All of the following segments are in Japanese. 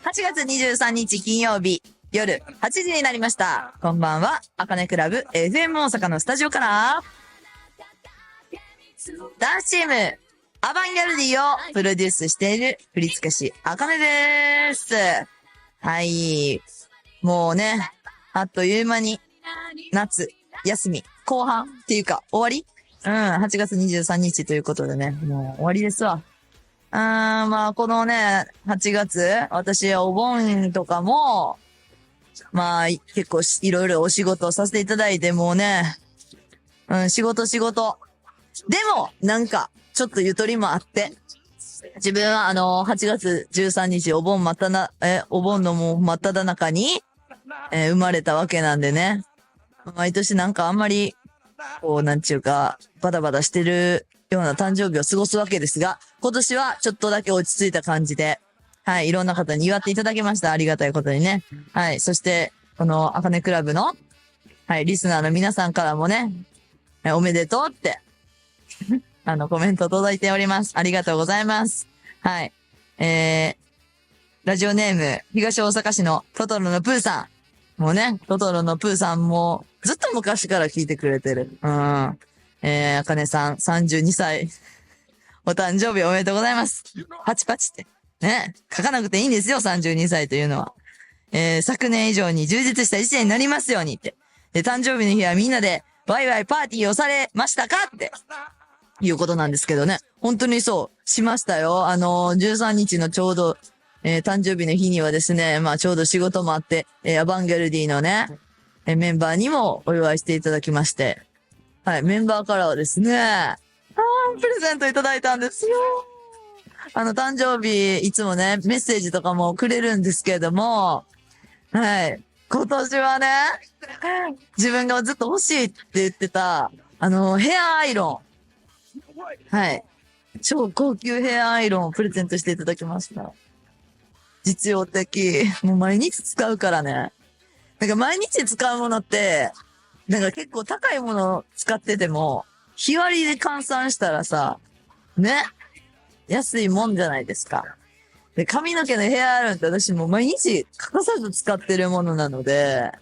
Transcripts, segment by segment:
8月23日金曜日夜8時になりました。こんばんは。あかねクラブ FM 大阪のスタジオから、ダンスチーム、アバンギャルディをプロデュースしている振付師、あかねです。はい。もうね、あっという間に夏、休み、後半っていうか終わり8月23日ということでね、もう終わりですわ。まあ、このね、8月、私はお盆とかも、まあ、結構いろいろお仕事をさせていただいて、もうね、仕事。でも、なんか、ちょっとゆとりもあって、自分は8月13日お盆のもう真っ只中に、生まれたわけなんでね。毎年なんかあんまり、こう、なんちゅうか、バタバタしてるような誕生日を過ごすわけですが、今年はちょっとだけ落ち着いた感じで、はい、いろんな方に祝っていただきました。ありがたいことにね。はい、そして、この、あかねクラブの、はい、リスナーの皆さんからもね、おめでとうって、コメント届いております。ありがとうございます。はい。ラジオネーム、東大阪市のトトロのプーさん。もうね、トトロのプーさんも、ずっと昔から聞いてくれてる。あかねさん、32歳。お誕生日おめでとうございます。パチパチって。ね。書かなくていいんですよ、32歳というのは。昨年以上に充実した一年になりますようにって。で、誕生日の日はみんなで、ワイワイパーティーをされましたかって。いうことなんですけどね。本当にそう、しましたよ。13日のちょうど、誕生日の日にはですね、まあちょうど仕事もあって、アバンギャルディのね、メンバーにもお祝いしていただきまして。はい、メンバーからはですね、プレゼントいただいたんですよ。誕生日、いつもね、メッセージとかもくれるんですけれども、はい。今年はね、自分がずっと欲しいって言ってた、ヘアアイロン。はい。超高級ヘアアイロンをプレゼントしていただきました。実用的。もう毎日使うからね。なんか毎日使うものって、なんか結構高いもの使ってても、日割りで換算したらさ、ね、安いもんじゃないですか。で、髪の毛のヘアアイロンって私も毎日欠かさず使ってるものなので、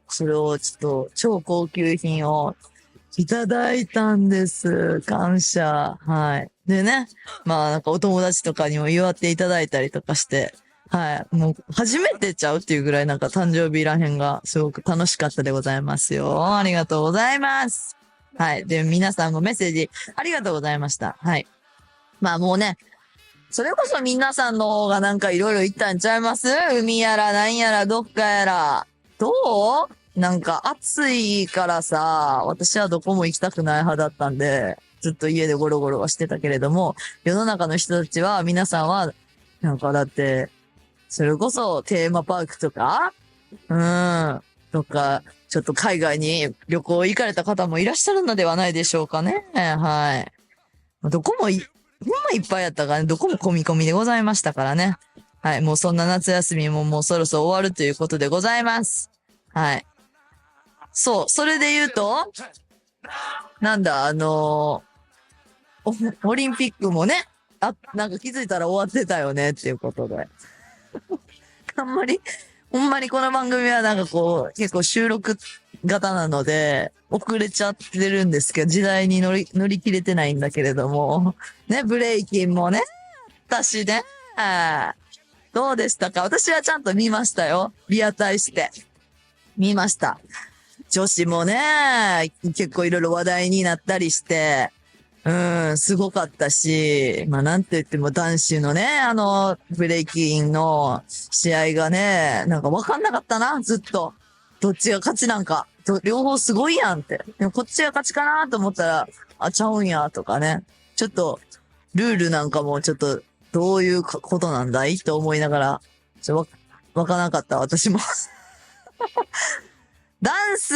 それをちょっと超高級品をいただいたんです。感謝。はい。でね、まあなんかお友達とかにも祝っていただいたりとかして、はい。もう初めてちゃうっていうぐらいなんか誕生日らへんがすごく楽しかったでございますよ。ありがとうございます。はい。で、皆さんもメッセージありがとうございました。はい。まあもうね、それこそ皆さんの方がなんかいろいろ言ったんちゃいます？海やらなんやらどっかやら。どう？なんか暑いからさ、私はどこも行きたくない派だったんで、ずっと家でゴロゴロはしてたけれども、世の中の人たちは、皆さんは、なんかだって、それこそテーマパークとかとか、ちょっと海外に旅行行かれた方もいらっしゃるのではないでしょうかね。はい。どこもほんまいっぱいやったからね、どこも込み込みでございましたからね。はい。もうそんな夏休みももうそろそろ終わるということでございます。はい。そう、それで言うと、なんだ、オリンピックもね、なんか気づいたら終わってたよねっていうことで。あんまり、ほんまにこの番組はなんかこう、結構収録型なので、遅れちゃってるんですけど、時代に乗り切れてないんだけれども、ね、ブレイキンもね、私ね、どうでしたか？私はちゃんと見ましたよ。リアタイして。見ました。女子もね、結構いろいろ話題になったりして、すごかったし、まあなんて言っても男子のね、ブレイキンの試合がね、なんかわかんなかったな、ずっと。どっちが勝ちなんか。両方すごいやんって。でもこっちが勝ちかなと思ったら、あ、ちゃうんや、とかね。ちょっと、ルールなんかもちょっと、どういうことなんだいと思いながら、わからなかった、私も。ダンス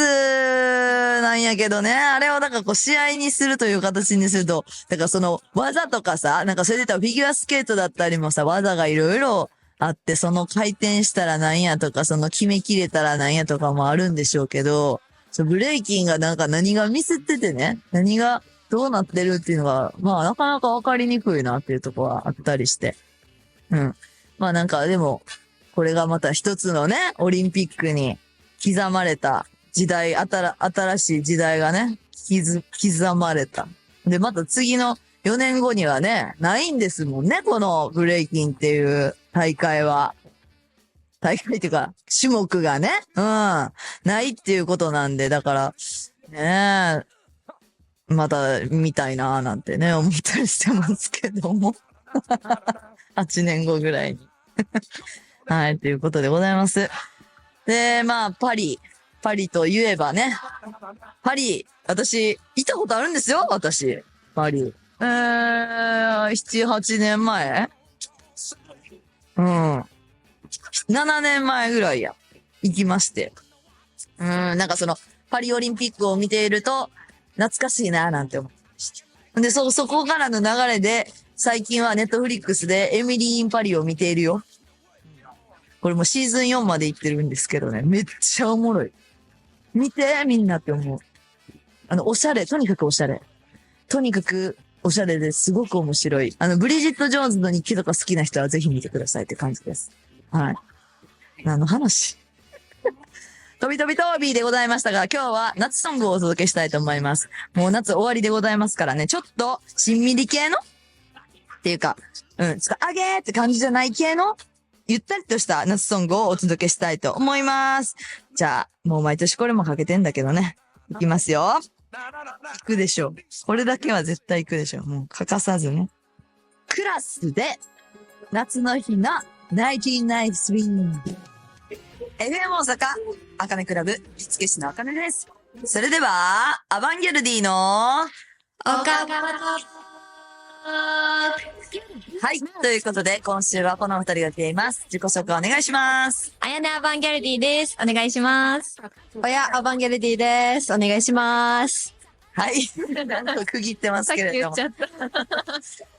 なんやけどね、あれをなんかこう試合にするという形にすると、だからその技とかさ、なんかそれで言ったらフィギュアスケートだったりもさ、技がいろいろあって、その回転したらなんやとか、その決めきれたらなんやとかもあるんでしょうけど、ブレイキンがなんか何が見せててね、何がどうなってるっていうのが、まあなかなかわかりにくいなっていうところはあったりして。うん。まあなんかでも、これがまた一つのね、オリンピックに刻まれた時代、新しい時代がね、刻まれた。で、また次の4年後にはね、ないんですもんね、このブレイキンっていう大会は。大会っていうか、種目がね、ないっていうことなんで、だから、ねまた見たいなーなんてね、思ったりしてますけども。8年後ぐらいに。はい、ということでございます。で、まあ、パリといえばね、私、行ったことあるんですよ、私、パリ。7、8年前7年前ぐらいや。行きまして。なんかその、パリオリンピックを見ていると、懐かしいな、なんて思う。で、そこからの流れで、最近はネットフリックスでエミリー・イン・パリを見ているよ。これもシーズン4まで行ってるんですけどね、めっちゃおもろい。見て、みんなって思う。おしゃれ、とにかくおしゃれ。とにかくおしゃれですごく面白い。ブリジット・ジョーンズの日記とか好きな人はぜひ見てくださいって感じです。はい。何の話飛び飛びトービーでございましたが、今日は夏ソングをお届けしたいと思います。もう夏終わりでございますからね、ちょっとしんみり系のっていうか、ちょっとあげーって感じじゃない系のゆったりとした夏ソングをお届けしたいと思います。じゃあ、もう毎年これもかけてんだけどね。いきますよ。行くでしょう。これだけは絶対行くでしょう。もう欠かさずね。クラスで、夏の日の1993。FM 大阪、あかねクラブ、着付け師のあかねです。それでは、アバンギャルディの、岡川はい。ということで、今週はこのお二人が来ています。自己紹介お願いします。あやねアバンギャルディです。お願いします。親アバンギャルディです。お願いします。はい。なんか区切ってますけれども。さっき言っちゃっ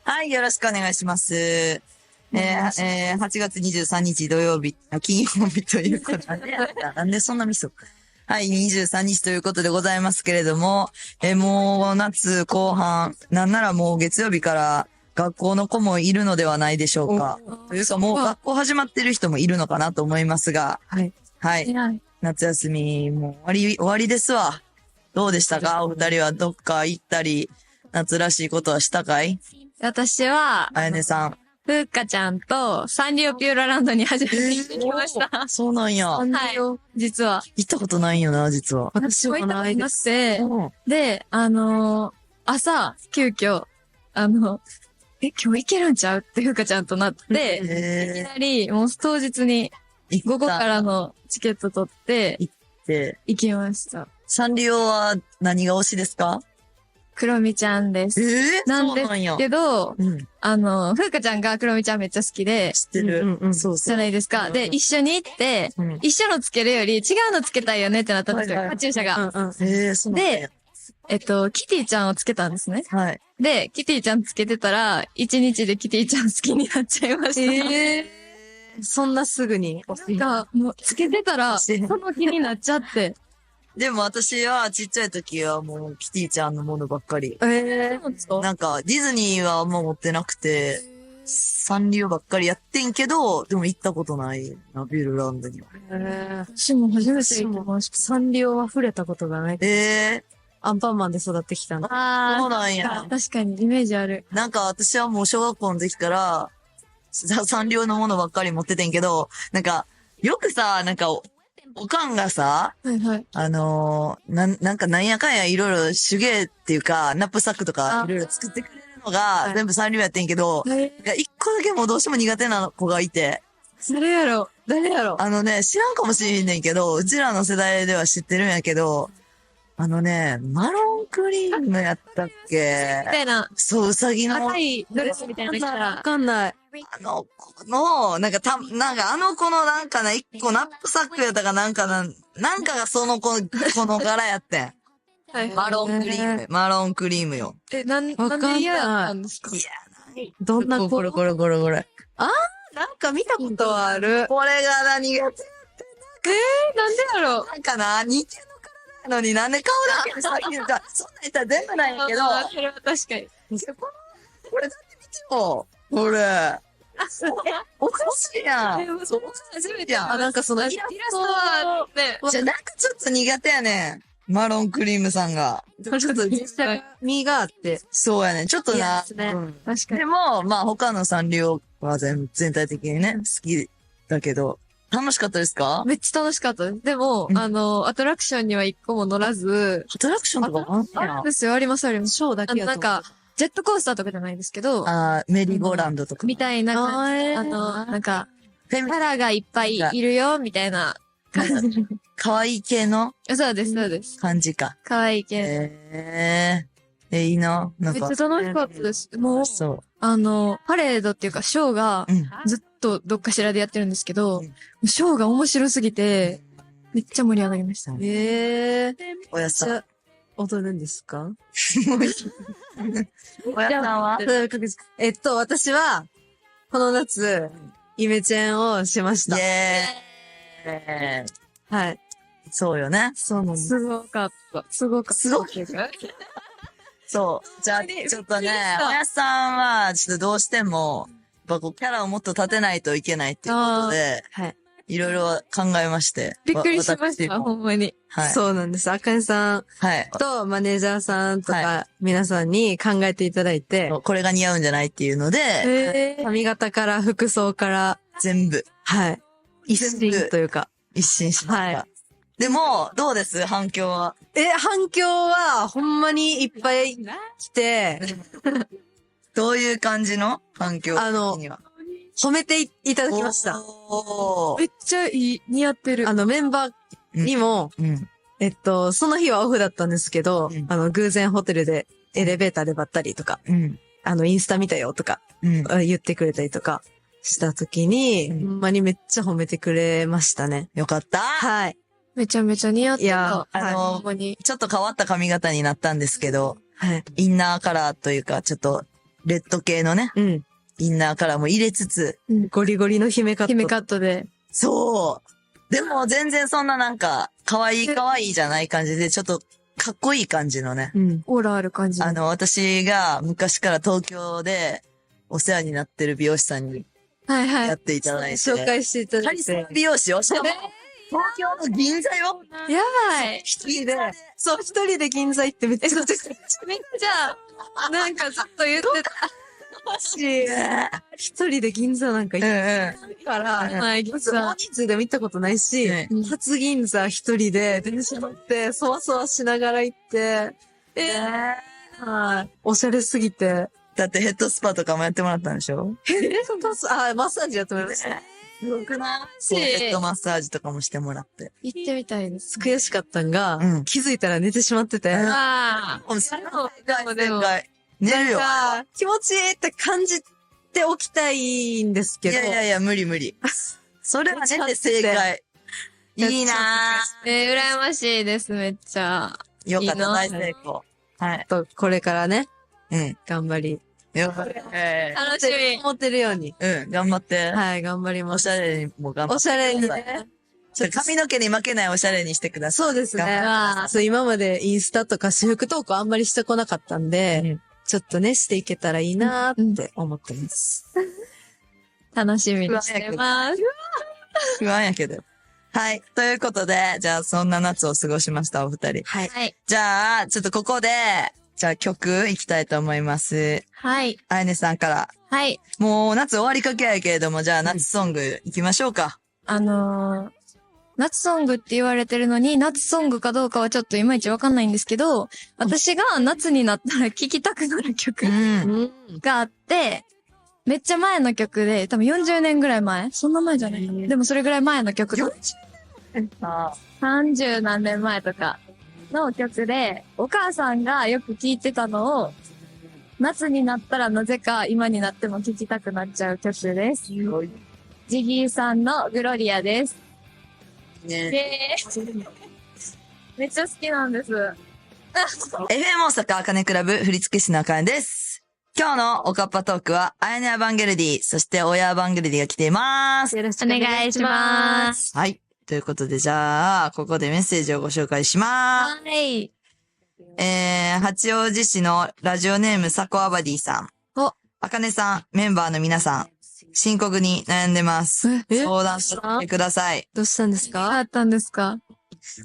た。はい。よろしくお願いします。8月23日土曜日、金曜日ということで、なんでそんなミスはい、23日ということでございますけれども、もう夏後半、なんならもう月曜日から学校の子もいるのではないでしょうか。というかもう学校始まってる人もいるのかなと思いますが、はい。はい。夏休みもう終わりですわ。どうでしたかお二人はどっか行ったり、夏らしいことはしたかい私は、あやねさん。ふっかちゃんとサンリオピューロランドに初めて行ってきました。そうなんや。はい。実は。行ったことないんよな、実は。私はないでなくす。て、で、朝、急遽、今日行けるんちゃうってふっかちゃんとなって、いきなり、もう当日に午後からのチケット取って、行きました。サンリオは何が推しですか？クロミちゃんです。なんですけど、ふうかちゃんがクロミちゃんめっちゃ好きで、知ってる。そうそう。じゃないですか。で、一緒に行って、一緒のつけるより違うのつけたいよねってなったんですよ、カチューシャが。そうなんや。で、キティちゃんをつけたんですね。はい。で、キティちゃんつけてたら、一日でキティちゃん好きになっちゃいました。そんなすぐに。なんか、もうつけてたら、その気になっちゃって。でも私はちっちゃい時はもうキティちゃんのものばっかり。なんかディズニーはあんま持ってなくて、サンリオばっかりやってんけど、でも行ったことないな、ビルランドには。私も初めて行きました。サンリオは触れたことがない。アンパンマンで育ってきたの。そうなんや。確かに、イメージある。なんか私はもう小学校の時から、サンリオのものばっかり持っててんけど、なんか、よくさ、なんか、おかんがさ、はいはい。なんかなんやかんやいろいろ手芸っていうか、ナップサックとかいろいろ作ってくれるのが全部サンリオやってんけど、一個だけもうどうしても苦手な子がいて。誰やろ？知らんかもしれんねんけど、うちらの世代では知ってるんやけど、マロンクリームやったっけみたいな。そう、うさぎの。赤いドレスみたいなの着たら。わかんない。あの子の、なんかあの子のなんか一個ナップサックやったかなんかがその子の柄やってん。マロンクリームよ。なんで嫌だったんですか？いや、どんな子？これ。なんか見たことはある。これが何が、なんでやろ？なんかな、似てるののになんで顔だけでさ、そんなん言ったら全部なんやけど、それは確かに。これだって見てよ。これ。おかしいやん。そう、初めて。なんかそのイライラストは、ね、じゃあなんかちょっと苦手やねん。マロンクリームさんが。ちょっと実写味があって。そうやねん。ちょっとな。ね。確かに。でも、まあ他のサンリオは全体的にね、好きだけど、楽しかったですか？めっちゃ楽しかったです。でも、うんアトラクションには一個も乗らず、アトラクションとかもあったあるんですよ、あります、あります。ショーだけやとなんか、ジェットコースターとかじゃないですけど、メリーゴーランドとか。みたいな感じ、なんか、キャラがいっぱいいるよ、みたいな感じ。可愛い系のそうです、そうです。感じか。可愛い系。いいな。なんか。めっちゃ楽しかったです。もう、そパレードっていうか、ショーがう。、うん。ずっとどっかしらでやってるんですけど、うんショーが面白すぎて、めっちゃ盛り上がりました。おやさん。じゃあ踊るんですか？おやさんは私は、この夏、イメチェンをしました。イェーイ。はい。そうよね。そうなんです。すごかった。すごかった。すごかそう。じゃあ、ちょっとね、おやさんは、ちょっとどうしても、やっぱこう、キャラをもっと立てないといけないっていうことで、はい。いろいろ考えまして。びっくりしました、私もほんまに。はい。そうなんです。あかねさんはい。とマネージャーさんとはか、皆さんに考えていただいて、これが似合うんじゃないっていうので、髪型から服装から、全部、はい。一全部新というか。一新しました。はでも、どうです反響は。反響は、ほんまにいっぱい来て、どういう感じの反響には。褒めていただきました。めっちゃいい、似合ってる。メンバーにも、うん。その日はオフだったんですけど、うん偶然ホテルでエレベーターでばったりとか、うん。インスタ見たよとか、うん。言ってくれたりとかした時に、うんほんまにめっちゃ褒めてくれましたね。よかった。はい。めちゃめちゃ似合っていやた。ほほんまに。ちょっと変わった髪型になったんですけど、はい。インナーカラーというか、ちょっと、レッド系のね、うん。インナーカラーも入れつつ、ゴリゴリの姫カット。姫カットで。そうでも全然そんななんか、可愛いじゃない感じで、ちょっと、かっこいい感じのね。うん。オーラある感じ。私が昔から東京でお世話になってる美容師さんにはいはい。やっていただいて。紹介していただいカリスマて。美容師よ。しかも、東京の銀座よ。やばい。一人で、そう、一人で銀座行ってめっちゃめっちゃ、なんかずっと言ってた。一人で銀座なんか行ってから、はい、まず大人数でも行ったことないし、うん初銀座一人で電車乗って、そわそわしながら行って、はい。おしゃれすぎて。だってヘッドスパとかもやってもらったんでしょ？マッサージやってもらいました。すごくない？そう、ヘッドマッサージとかもしてもらって。行ってみたいです。悔しかったんが、うん気づいたら寝てしまってて、ああ。それもでも正解。寝るよ。なんか気持ちいいって感じておきたいんですけいど、やいやいや、無理無理。それは寝て正解。いいな羨ましいです、めっちゃ。ぁ。よかった、いいな大成功。はい。これからね、うん。頑張り、よかった。楽しみ。思ってるように、うん、頑張って。はい、頑張ります。おしゃれにも頑張って。おしゃれにね。髪の毛に負けないおしゃれにしてください。そうですね頑。そう、今までインスタとか私服投稿あんまりしてこなかったんで、うんちょっとね、していけたらいいなーって思ってます。楽しみにしてます。不安やけど。はい。ということで、じゃあそんな夏を過ごしました、お二人。はい。はい。じゃあ、ちょっとここで、じゃあ曲いきたいと思います。はい。あやねさんから。はい。もう夏終わりかけやけれども、じゃあ夏ソングいきましょうか。夏ソングって言われてるのに、夏ソングかどうかはちょっといまいちわかんないんですけど、私が夏になったら聴きたくなる曲うん。があって、めっちゃ前の曲で、多分40年ぐらい前そんな前じゃないでもそれぐらい前の曲で、30何年前とかの曲で、お母さんがよく聴いてたのを、夏になったらなぜか今になっても聴きたくなっちゃう曲です。ジギーさんのグロリアです。ね。めっちゃ好きなんです。FM 大阪あかねクラブ振付師のあかねです。今日のおかっぱトークは、あやねアバンゲルディ、そして親アバンゲルディが来ています。よろしくお願いします。はい。ということで、じゃあ、ここでメッセージをご紹介します。はい。八王子市のラジオネームサコアバディさん。おあかねさん、メンバーの皆さん、深刻に悩んでます。え相談してください。どうしたんですか？あったんですか？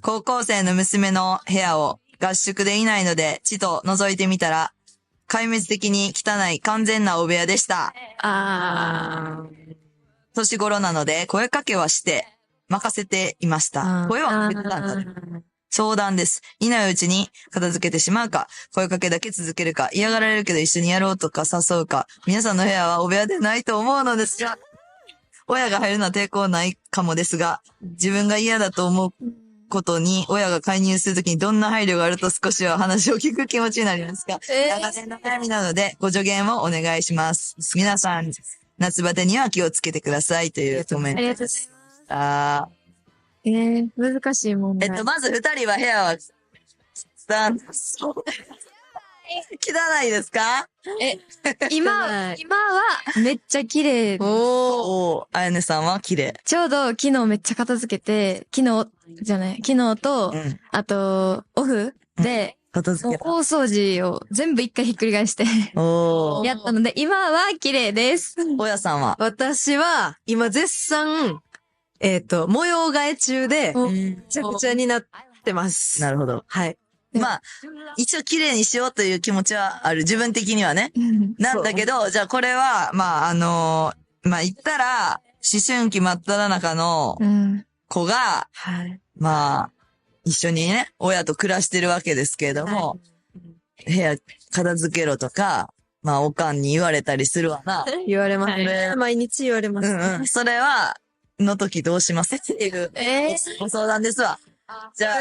高校生の娘の部屋を合宿でいないので、ちと覗いてみたら、壊滅的に汚い完全なお部屋でした。年頃なので声かけはして任せていました。声はかけてたんだね。相談です。いないうちに片付けてしまうか、声かけだけ続けるか、嫌がられるけど一緒にやろうとか誘うか、皆さんの部屋はお部屋でないと思うのですが、親が入るのは抵抗ないかもですが、自分が嫌だと思うことに親が介入するときにどんな配慮があると少しは話を聞く気持ちになりますか？長年の悩みなのでご助言をお願いします。皆さん、夏バテには気をつけてくださいというコメント。ありがとうございます。難しい問題。まず二人は部屋は、汚いですか？今はめっちゃ綺麗。あやねさんは綺麗。ちょうど昨日めっちゃ片付けて、昨日と、あと、オフで、片付けた。大掃除を全部一回ひっくり返してやったので、今は綺麗です。親さんは？私は、今絶賛、模様替え中で、めちゃくちゃになってます。なるほど。はい。まあ、一応綺麗にしようという気持ちはある。自分的にはね。なんだけど、じゃあこれは、まあ言ったら、思春期真っ只中の子が、まあ、一緒にね、親と暮らしてるわけですけれども、部屋片付けろとか、まあ、おかんに言われたりするわな。言われますね。毎日言われます。それは、の時どうしますっていう、ご相談ですわ。じゃあ、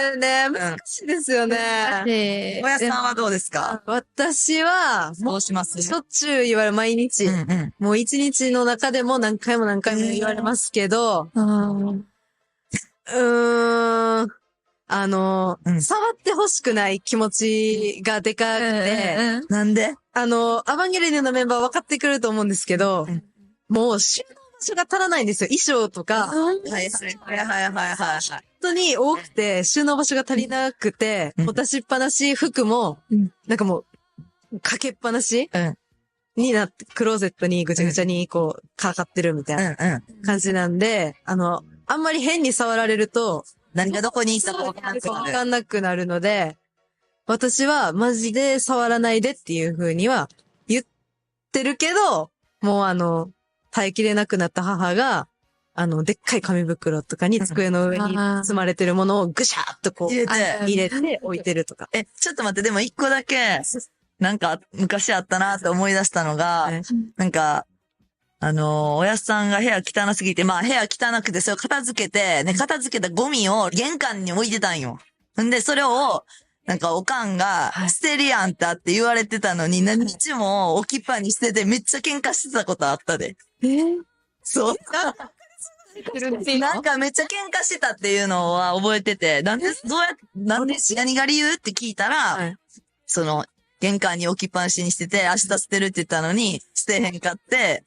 難しいですよね。親さんはどうですか？私は、どうします？しょっちゅう言われる、毎日。もう一日の中でも何回も言われますけど、触って欲しくない気持ちがでかくて、なんで？アバンゲリオンのメンバー分かってくると思うんですけど、もう収納場所が足らないんですよ。衣装とか。はい。本当に多くて、収納場所が足りなくて、出しっぱなし服も、なんかもう、かけっぱなしになって、クローゼットにぐちゃぐちゃにこう、かかってるみたいな感じなんで、あんまり変に触られると、何がどこにいたかわかんなくなるので、私はマジで触らないでっていう風には言ってるけど、もう耐えきれなくなった母が、でっかい紙袋とかに机の上に積まれてるものをぐしゃーっとこう、入れて置いてるとか。ちょっと待って、でも一個だけ、なんか昔あったなって思い出したのが、なんか、おやっさんが部屋汚すぎて、まあ部屋汚くてそれを片付けて、ね、片付けたゴミを玄関に置いてたんよ。んで、それを、なんかおかんが、捨てるやんってって言われてたのに、何日も置きっぱに捨ててめっちゃ喧嘩してたことあったで。そう。なんかめっちゃ喧嘩してたっていうのは覚えてて、何が理由って聞いたら、玄関に置きっぱなしにしてて、明日捨てるって言ったのに、捨てへんかって、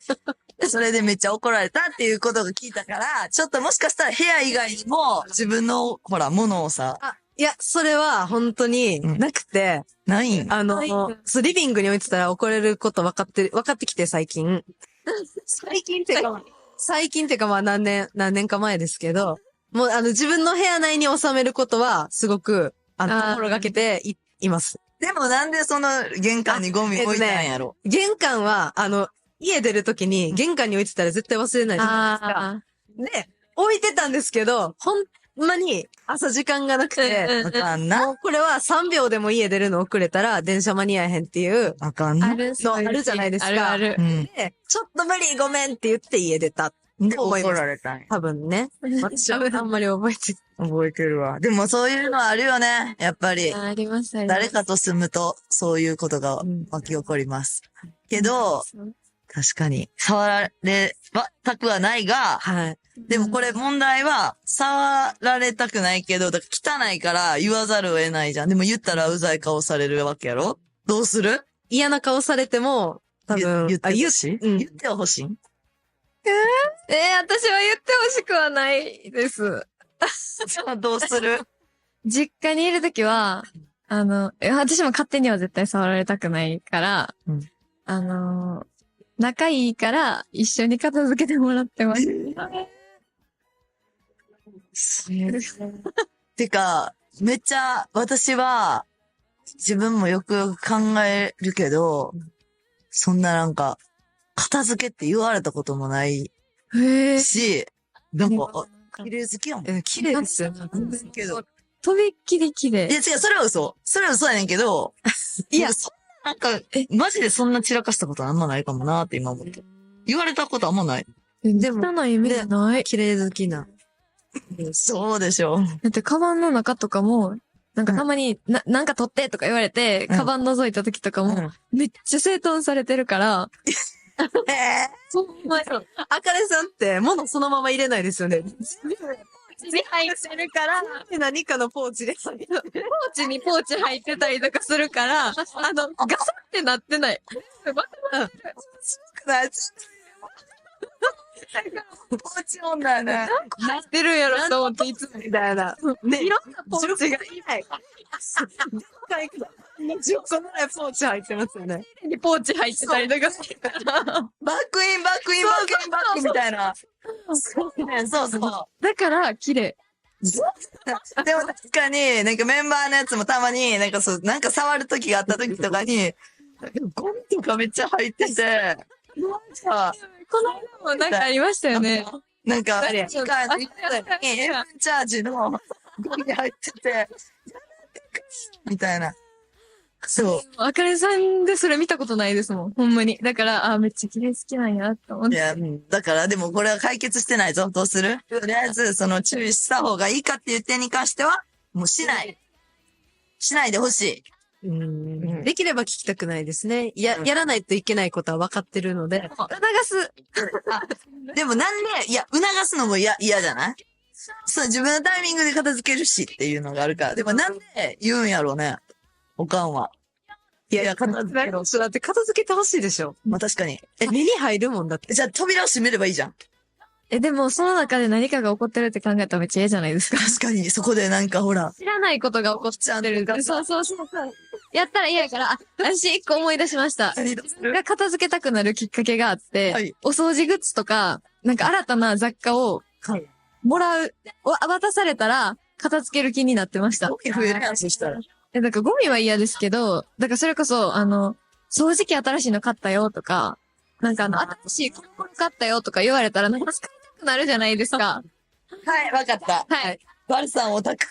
それでめっちゃ怒られたっていうことが聞いたから、ちょっともしかしたら部屋以外にも自分の、ほら、ものをさ。いや、それは本当になくて、ないん？リビングに置いてたら怒れること分かってきて最近。最近っていうかまあ何年か前ですけど、もう自分の部屋内に収めることはすごく、心がけています。でもなんでその玄関にゴミ置いたんやろ？玄関は、家出るときに玄関に置いてたら絶対忘れないじゃないですか。で、置いてたんですけど、ほんまに朝時間がなくて、あかんな。もうこれは3秒でも家出るの遅れたら電車間に合えへんっていう。あかんな。あるじゃないですか。ある。で、ちょっと無理ごめんって言って家出た。怒られたんや。多分ね。私はあんまり覚えてるわ。でもそういうのあるよね。やっぱり。あります。誰かと住むとそういうことが湧き起こります。けど、確かに触られたくはないが、でもこれ問題は、触られたくないけど、だから汚いから言わざるを得ないじゃん。でも言ったらうざい顔されるわけやろ？どうする？嫌な顔されても、多分、言ってほしい？言ってほしい？私は言ってほしくはないです。じゃあどうする？実家にいるときは、私も勝手には絶対触られたくないから、仲いいから一緒に片付けてもらってます。てか、めっちゃ私は自分もよくよく考えるけど、そんななんか、片付けって言われたこともないへえ。し、なんか、綺麗好きやもん。綺麗ですよね。けど。とびっきり綺麗いや、違う、それは嘘。それは嘘やねんけど、いや、そんな、なんか、マジでそんな散らかしたことあんまないかもなって今思って。言われたことあんまない。でも、汚いイメージない。綺麗好きな。そうでしょ。だって、カバンの中とかも、なんかたまに、なんか取ってとか言われて、カバン覗いた時とかも、めっちゃ整頓されてるから、そう、あかねさんって物そのまま入れないですよね。に入ってるから、何かのポーチで。ポーチにポーチ入ってたりとかするから、ガサってなってない。ポーチ女やね。入ってるんやろと思っていつも。みたいな。ね、いろんなポーチがいない。10個ぐらいポーチ入ってますよね。にポーチ入ってたりとかするから。バックイン、バックイン、バックイン、バックみたいな。そうそう。だから、綺麗。でも確かに、なんかメンバーのやつもたまに、なんかそう、なんか触る時があった時とかに、ゴミとかめっちゃ入ってて、なんか、この間もなんかありましたよね。なんか、あれエアチャージのゴミ入ってて、みたいな。そう。あかねさんでそれ見たことないですもん。ほんまに。だから、めっちゃ綺麗好きなんや、と思って。いや、だからでもこれは解決してないぞ。どうするとりあえず、その注意した方がいいかっていう点に関しては、もうしない。しないでほしい。できれば聞きたくないですね。やらないといけないことは分かってるので。促す。でもなんで、いや、促すのも嫌じゃないそう、自分のタイミングで片付けるしっていうのがあるから。でもなんで言うんやろうね。おかんは。いや、片付けろ。だって片付けてほしいでしょ。まあ確かに。目に入るもんだって。じゃあ扉を閉めればいいじゃん。でも、その中で何かが起こってるって考えたらめっちゃ嫌じゃないですか。確かに、そこでなんかほら。知らないことが起こっちゃってる。そう。やったら嫌やから、私一個思い出しました。が片付けたくなるきっかけがあって、はいお掃除グッズとか、なんか新たな雑貨をもらう、渡されたら、片付ける気になってました。ゴミ増えるやん、そしたら。なんかゴミは嫌ですけど、だからそれこそ、掃除機新しいの買ったよとか、なんか新しいコンコン買ったよとか言われたら、なんか使いたくなるじゃないですか。はい、わかった。はい。バルさんオタク。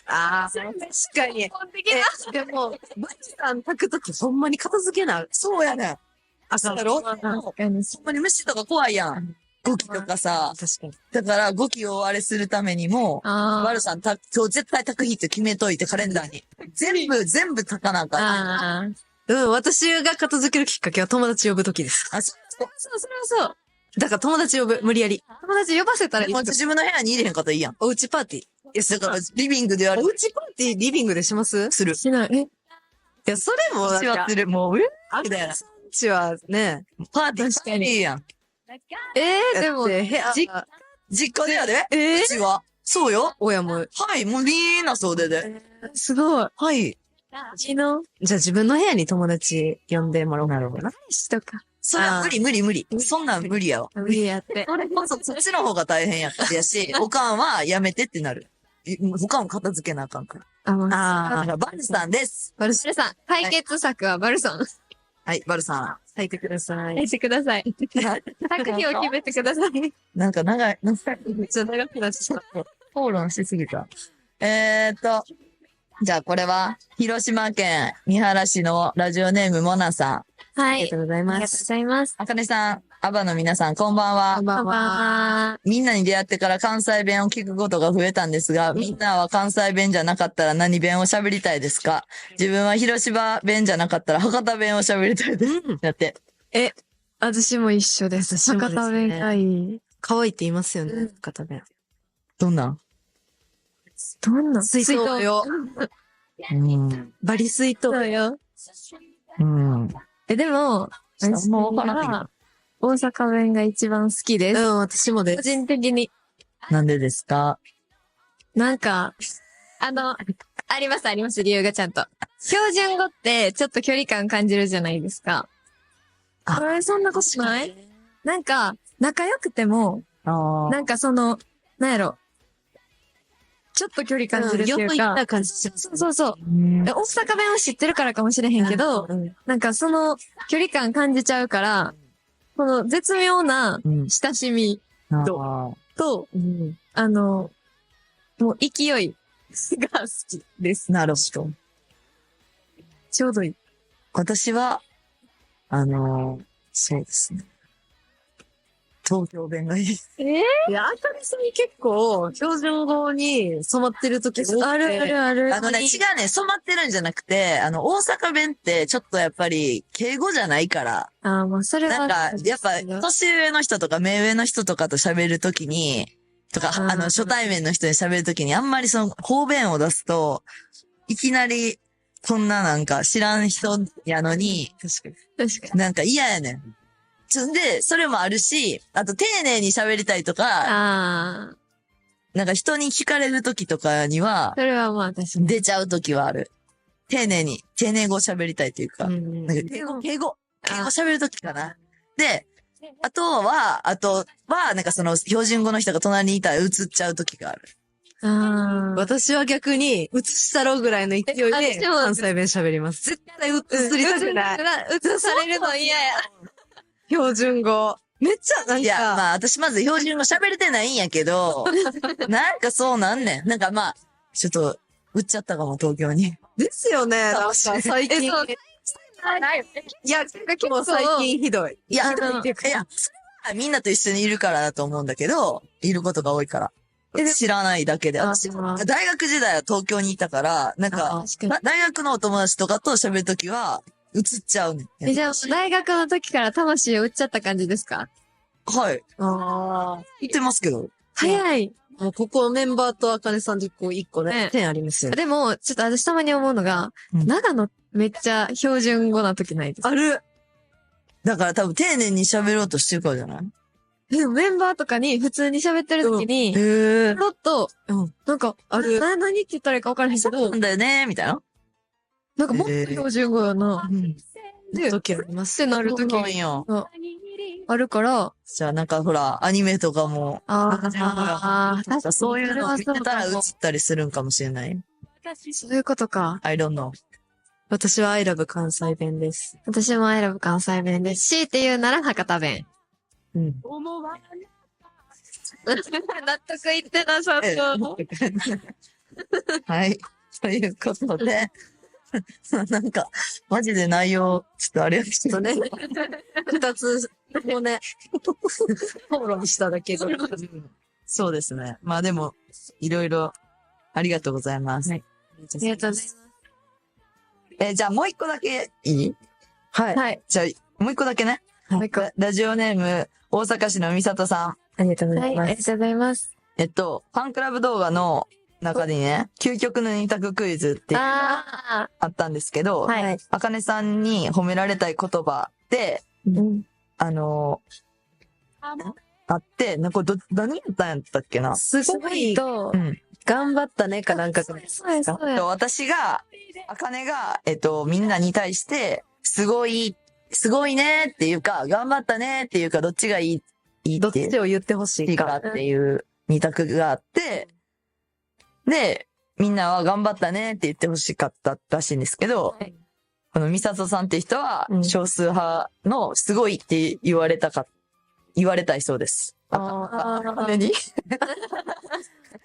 ああ、確かに。基本的な。でも、バチさん炊くときほんまに片付けない。そうやねん。そうやろほん確かに。まに虫とか怖いやん。ゴキとかさ。確かに。だから、ゴキをあれするためにも、バルさん今日絶対炊く日って決めといて、カレンダーに。全部炊かなあかん。私が片付けるきっかけは友達呼ぶときです。あ、そう。それはそう。だから友達呼ぶ、無理やり。友達呼ばせたらいい。もう自分の部屋に入れへんかったらいいやん。おうちパーティー。いや、だから、リビングでやる。おうちパーティーリビングでしますする。しない。いや、それも、しわってる。もう、みたいな。うちはね、パーティー確かにいいやん。でも、部屋、実家でやで。えうちは。そうよ。親も。はい、もうみんなそうで。すごい。はい。じゃあ自分の部屋に友達呼んでもらおうかな。しとか。それは無理。そんなん無理やわ。無理やって。それこそ、そっちの方が大変やし、おかんはやめてってなる。他も片付けなあかんから。だからバルさんです。バルさん。解決策はバルさん。はい、バルさん。炊いてください。入ってください。作品を決めてください。なんか長い、めっちゃ長くなっちゃった。討論しすぎた。じゃあこれは、広島県三原市のラジオネームモナさん。はありがとうございます。ざいます。あかねさん、アバの皆さん、こんばんは。こんばんは。みんなに出会ってから関西弁を聞くことが増えたんですが、みんなは関西弁じゃなかったら何弁を喋りたいですか？自分は広島弁じゃなかったら博多弁を喋りたいです。だって。私も一緒です。博多弁がいい。可愛いって言いますよね、博多弁。どんなんどんな水筒よ。バリ水筒。そうよ。うん。でも、あんまわからないは大阪弁が一番好きです。私もで個す。人的に。なんでですか？なんか、あります、理由がちゃんと。標準語ってちょっと距離感感じるじゃないですか。そんなことないなんか、仲良くても、なんかなんやろ、ちょっと距離感じるっていうか、よく言った感じします。そうそう。大阪弁を知ってるからかもしれへんけど、なんか距離感感じちゃうから、この絶妙な親しみと、もう勢いが好きです。なるほど。ちょうどいい。私は、そうですね。東京弁がいい。いや、あかりさん結構、標準語に染まってる時多くてあるあるある。違うね、染まってるんじゃなくて、大阪弁ってちょっとやっぱり、敬語じゃないから、まあ、それは。なんか、やっぱ、年上の人とか目上の人とかと喋るときに、とか、初対面の人に喋るときに、あんまり方便を出すと、いきなり、こんななんか知らん人やのに、確かに。なんか嫌やねん。で、それもあるし、あと丁寧に喋りたいとか、なんか人に聞かれるときとかには、それはまあ確かに。出ちゃうときはある。丁寧語喋りたいというか、なんか敬語喋るときかな。で、あとは、なんか標準語の人が隣にいたら映っちゃうときがある。私は逆に、映したろうぐらいの勢いで、関西弁喋ります。絶対映りたくない。映されるの嫌や。標準語。めっちゃ、なんか。いや、まあ、私まず標準語喋れてないんやけど、なんかそうなんねん。なんかまあ、ちょっと、売っちゃったかも、東京に。ですよね。なんか最近。いや、結構最近ひどい。いや、みんなと一緒にいるからだと思うんだけど、いることが多いから。知らないだけで。私、大学時代は東京にいたから、なんか、大学のお友達とかと喋るときは、映っちゃうねん。じゃあ、大学の時から魂を売っちゃった感じですか？はい。言ってますけど。早い。もうここメンバーとあかねさんで一個ね、点ありますよ。でも、ちょっと私たまに思うのが、長野めっちゃ標準語な時ないですか？ある。だから多分丁寧に喋ろうとしてるからじゃない？でもメンバーとかに普通に喋ってる時に、ちょっと、なんか、何って言ったらいいか分からへんけど、なんだよねみたいな。なんかもっと標準語やな。で、時あります。ってなる時あるから、じゃあなんかほら、アニメとかも、確かにそういうのを見てたら映ったりするんかもしれない。そういうことか。I don't know. 私は I love 関西弁です。私も I love 関西弁です。強いて言うなら博多弁。納得いってなさそう。はい。ということで、なんか、マジで内容、ちょっとあれやけどね。二つをね、討論しただけで。そうですね。まあでも、いろいろ、ありがとうございます。はい。ありがとうございます。じゃあもう一個だけいい？はい。じゃあ、もう一個だけね。もう一個。ラジオネーム、大阪市のみさとさん。ありがとうございます。ありがとうございます。ファンクラブ動画の中にね、究極の二択クイズってあったんですけど、あかねさんに褒められたい言葉で、あって、なんか何やったんやったっけな？すごいと、頑張ったねかなんかじゃないですか。私が、あかねが、みんなに対して、すごいねっていうか、頑張ったねっていうか、どっちがいいどっちを言ってほしいかっていう二択があって、で、みんなは頑張ったねって言ってほしかったらしいんですけど、このみさとさんって人は、少数派のすごいって言われたいそうです。に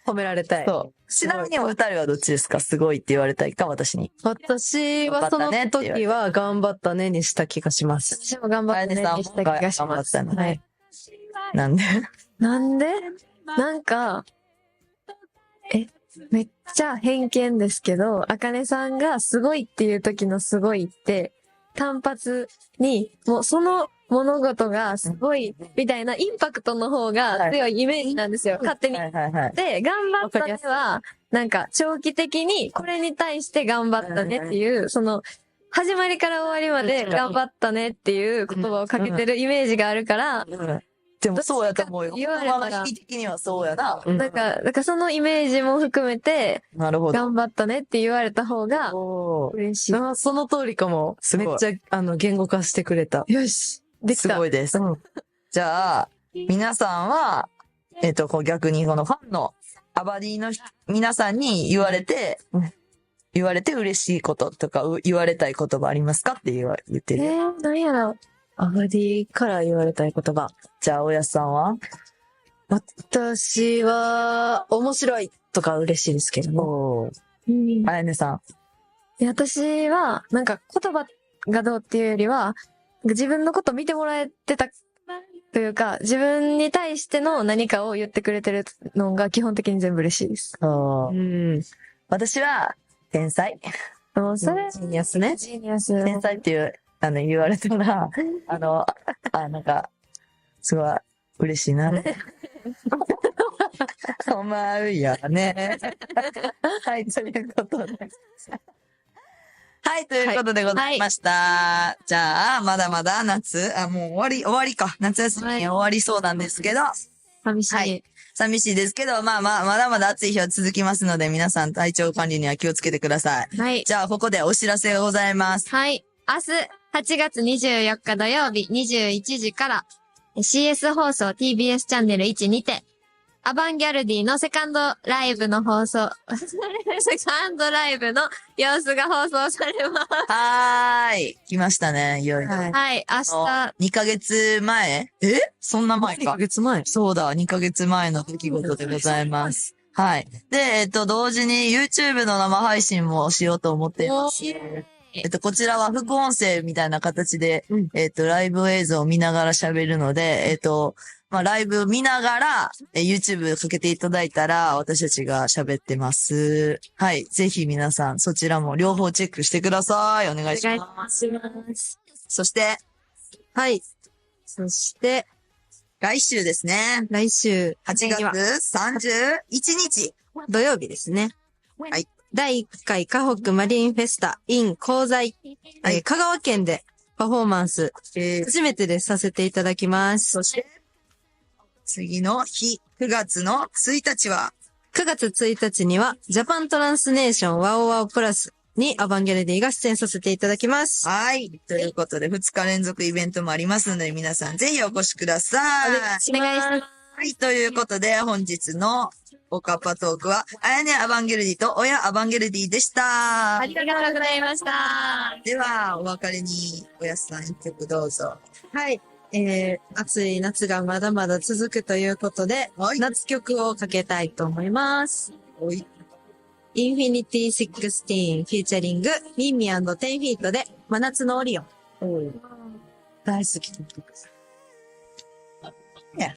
褒められたい。そう。ちなみにお二人はどっちですか？すごいって言われたいか、私に。私はその時は頑張ったねにした気がします。私も頑張ったねにした気がします。頑張ったね。なんでなんか、めっちゃ偏見ですけど、あかねさんがすごいっていう時のすごいって、単発に、もうその物事がすごいみたいなインパクトの方が強いイメージなんですよ、勝手に。で、頑張ったねは、なんか長期的にこれに対して頑張ったねっていう、始まりから終わりまで頑張ったねっていう言葉をかけてるイメージがあるから、でもそうやと思うよ。言われたら。意的にはそうやな。だからそのイメージも含めて、なるほど。頑張ったねって言われた方が、嬉しい。その通りかも。めっちゃ、言語化してくれた。よし。すできた。ごいです。うん。じゃあ、皆さんは、こう逆にこのファンのアバディの皆さんに言われて嬉しいこととか言われたい言葉ありますかって言ってる。何やろ。アバディから言われたい言葉。じゃあ、おやすさんは私は、面白いとか嬉しいですけどね。おー。あやねさん。私は、なんか言葉がどうっていうよりは、自分のこと見てもらえてたというか、自分に対しての何かを言ってくれてるのが基本的に全部嬉しいです。うん。私は、天才。もうそれ、ジーニアスね。ジーニアス。天才っていう、言われたら、なんか、すごい、嬉しいな。思うよね。はい、ということで。はい、ということでございました。じゃあ、まだまだ夏、もう終わりか。夏休み終わりそうなんですけど、寂しい。はい寂しいですけど、まだまだ暑い日は続きますので、皆さん体調管理には気をつけてください。はい。じゃあ、ここでお知らせがございます。はい。明日、8月24日土曜日21時から、CS 放送 TBS チャンネル1にて、アバンギャルディのセカンドライブの放送、セカンドライブの様子が放送されます。はーい。来ましたね、いよいよ。はい。はい。明日、 2ヶ月前そんな前2かヶ。月前。そうだ、2ヶ月前の出来事でございます。はい。で、同時に YouTube の生配信もしようと思っています。こちらは副音声みたいな形で、うんライブ映像を見ながら喋るので、ライブ見ながら、YouTube かけていただいたら、私たちが喋ってます。はい。ぜひ皆さん、そちらも両方チェックしてください。お願いしお願います。します。そして、はい。そして、来週ですね。来週、 8月31日。土曜日ですね。はい。第1回河北マリンフェスタ in 鋼材、はい香川県でパフォーマンス、初めてでさせていただきます。そして、次の日、9月の1日は、 9月1日には、ジャパントランスネーションワオワオプラスにアバンギャルディが出演させていただきます。はい。ということで、2日連続イベントもありますので、皆さんぜひお越しください。お願いします。はい。ということで、本日のおかっぱトークは、あやねアバンゲルディと親アバンゲルディでした。ありがとうございました。では、お別れに、おやすさん一曲どうぞ。はい。暑い夏がまだまだ続くということで、はい夏曲をかけたいと思います。おい。インフィニティ16フィーチャリングミンミ&10フィートで真夏のオリオン。大好きな曲です。